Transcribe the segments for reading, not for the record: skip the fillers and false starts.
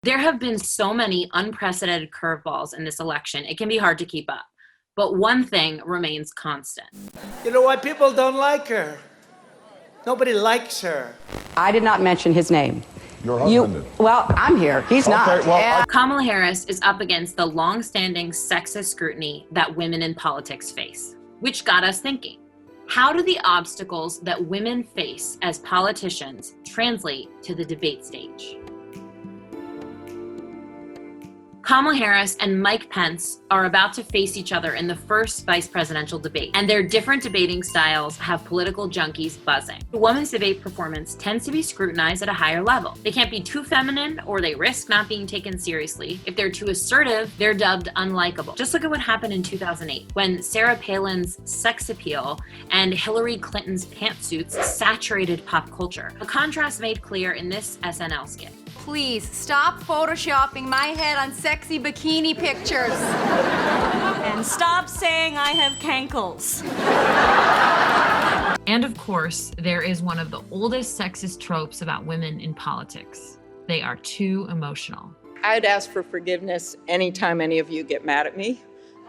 There have been so many unprecedented curveballs in this election, it can be hard to keep up. But one thing remains constant. You know why people don't like her? Nobody likes her. I did not mention his name. Your husband did. Well, I'm here. He's not. Well, Kamala Harris is up against the long-standing sexist scrutiny that women in politics face, which got us thinking. How do the obstacles that women face as politicians translate to the debate stage? Kamala Harris and Mike Pence are about to face each other in the first vice presidential debate, and their different debating styles have political junkies buzzing. The women's debate performance tends to be scrutinized at a higher level. They can't be too feminine, or they risk not being taken seriously. If they're too assertive, they're dubbed unlikable. Just look at what happened in 2008, when Sarah Palin's sex appeal and Hillary Clinton's pantsuits saturated pop culture. A contrast made clear in this SNL skit. Please stop photoshopping my head on sexy bikini pictures. And stop saying I have cankles. And of course, there is one of the oldest sexist tropes about women in politics. They are too emotional. I'd ask for forgiveness anytime any of you get mad at me.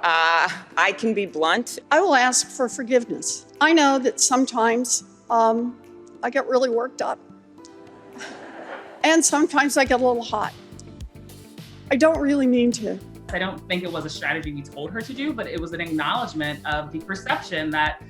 I can be blunt. I will ask for forgiveness. I know that sometimes I get really worked up. And sometimes I get a little hot. I don't really mean to. I don't think it was a strategy we told her to do, but it was an acknowledgement of the perception that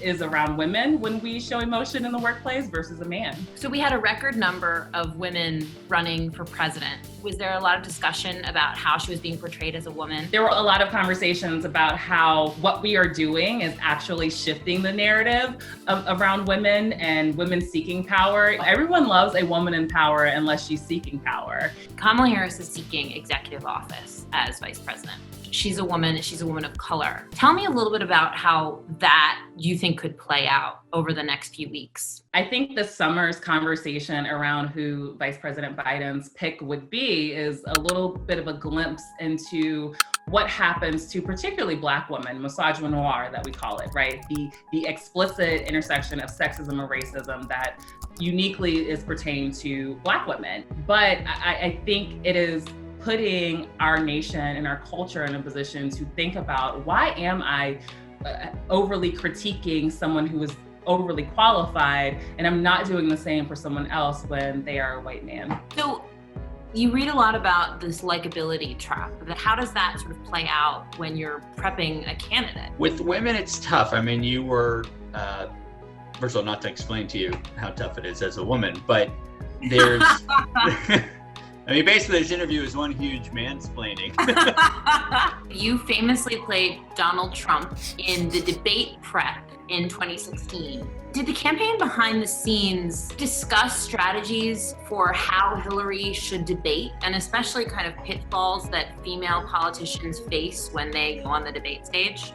is around women when we show emotion in the workplace versus a man. So we had a record number of women running for president. Was there a lot of discussion about how she was being portrayed as a woman? There were a lot of conversations about how what we are doing is actually shifting the narrative around women and women seeking power. Everyone loves a woman in power unless she's seeking power. Kamala Harris is seeking executive office as vice president. She's a woman of color. Tell me a little bit about how that you think could play out over the next few weeks. I think this summer's conversation around who Vice President Biden's pick would be is a little bit of a glimpse into what happens to particularly Black women, misogyny noir that we call it, right? The explicit intersection of sexism and racism that uniquely is pertained to Black women. But I think it is putting our nation and our culture in a position to think about, why am I overly critiquing someone who is overly qualified and I'm not doing the same for someone else when they are a white man? So you read a lot about this likability trap. How does that sort of play out when you're prepping a candidate? With women, it's tough. I mean, you were, first of all, not to explain to you how tough it is as a woman, but there's... I mean, basically, this interview is one huge mansplaining. You famously played Donald Trump in the debate prep in 2016. Did the campaign behind the scenes discuss strategies for how Hillary should debate, and especially kind of pitfalls that female politicians face when they go on the debate stage?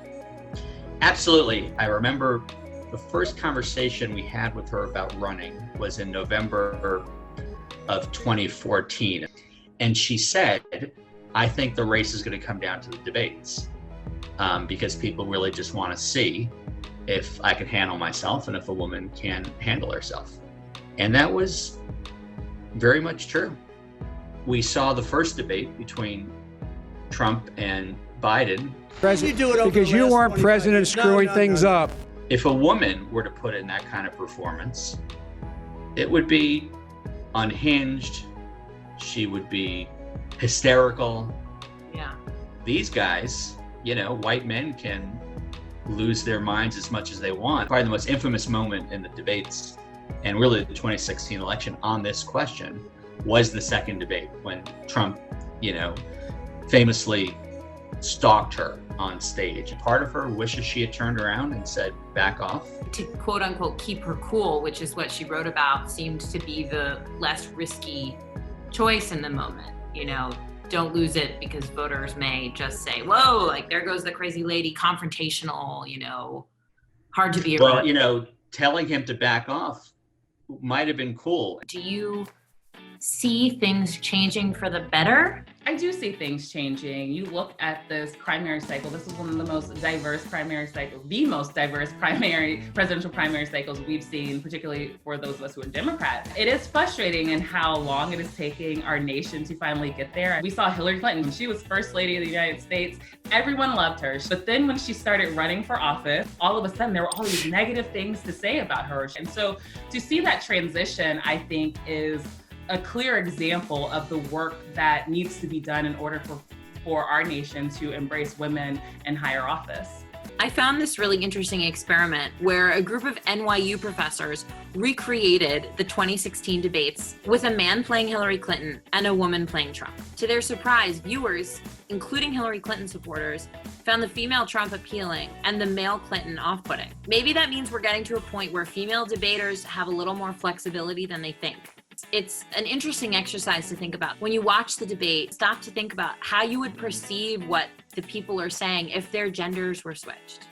Absolutely. I remember the first conversation we had with her about running was in November of 2014. And she said, I think the race is going to come down to the debates because people really just want to see if I can handle myself and if a woman can handle herself. And that was very much true. We saw the first debate between Trump and Biden. Because you weren't president screwing things up. If a woman were to put in that kind of performance, it would be unhinged. She would be hysterical. Yeah. These guys, you know, white men can lose their minds as much as they want. Probably the most infamous moment in the debates and really the 2016 election on this question was the second debate when Trump, you know, famously stalked her on stage. Part of her wishes she had turned around and said, back off. To quote unquote keep her cool, which is what she wrote about, seemed to be the less risky choice in the moment. You know, don't lose it because voters may just say, whoa, like there goes the crazy lady, confrontational, you know, hard to be around. Well, you know, telling him to back off might have been cool. Do you see things changing for the better I do see things changing. You look at this primary cycle, this is one of the most diverse primary cycles, the most diverse presidential primary cycles we've seen, particularly for those of us who are Democrats. It is frustrating in how long it is taking our nation to finally get there. We saw Hillary Clinton, when she was First Lady of the United States, everyone loved her. But then when she started running for office, all of a sudden there were all these negative things to say about her. And so to see that transition, I think, is a clear example of the work that needs to be done in order for our nation to embrace women in higher office. I found this really interesting experiment where a group of NYU professors recreated the 2016 debates with a man playing Hillary Clinton and a woman playing Trump. To their surprise, viewers, including Hillary Clinton supporters, found the female Trump appealing and the male Clinton off-putting. Maybe that means we're getting to a point where female debaters have a little more flexibility than they think. It's an interesting exercise to think about. When you watch the debate, stop to think about how you would perceive what the people are saying if their genders were switched.